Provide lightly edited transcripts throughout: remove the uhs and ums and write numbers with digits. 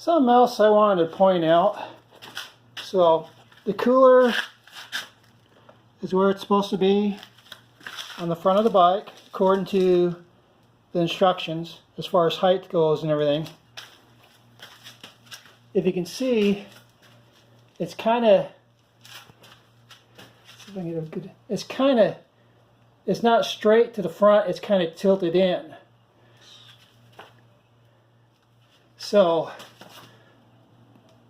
Something else I wanted to point out. So the cooler is where it's supposed to be on the front of the bike, according to the instructions as far as height goes and everything. If you can see, it's kind of, it's not straight to the front, it's kind of tilted in. So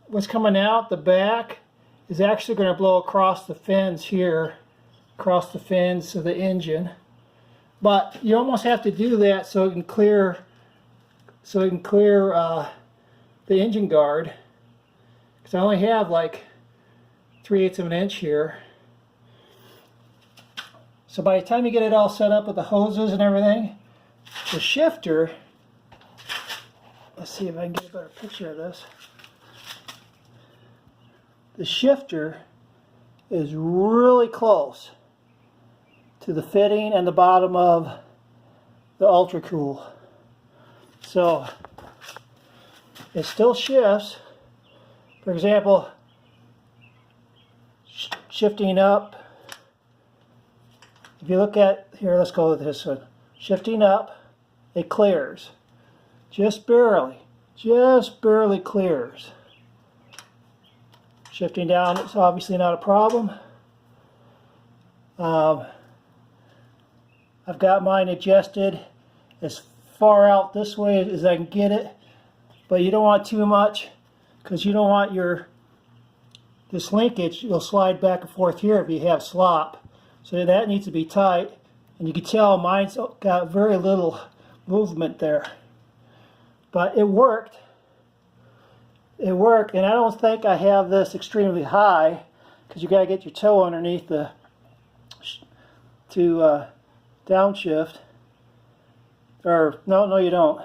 what's coming out the back is actually going to blow across the fins here, across the fins of the engine. But you almost have to do that so it can clear, the engine guard, because I only have like 3/8 of an inch here. So by the time you get it all set up with the hoses and everything, the shifter, let's see if I can get a better picture of this. The shifter is really close to the fitting and the bottom of the UltraCool. So it still shifts. For example, shifting up, if you look at, here, let's go with this one. Shifting up, it clears. Just barely clears. Shifting down, it's obviously not a problem. I've got mine adjusted as far out this way as I can get it, but you don't want too much, because you don't want this linkage, you'll slide back and forth here if you have slop. So that needs to be tight, and you can tell mine's got very little movement there. But it worked. It worked, and I don't think I have this extremely high, because you got to get your toe underneath to downshift. Or no, you don't.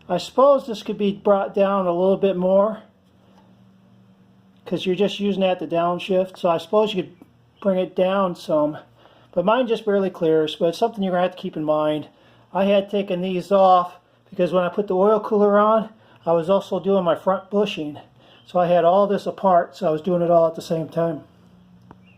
I suppose this could be brought down a little bit more, because you're just using that to downshift. So I suppose you could bring it down some. But mine just barely clears, but it's something you're going to have to keep in mind. I had taken these off because when I put the oil cooler on, I was also doing my front bushing. So I had all this apart, so I was doing it all at the same time.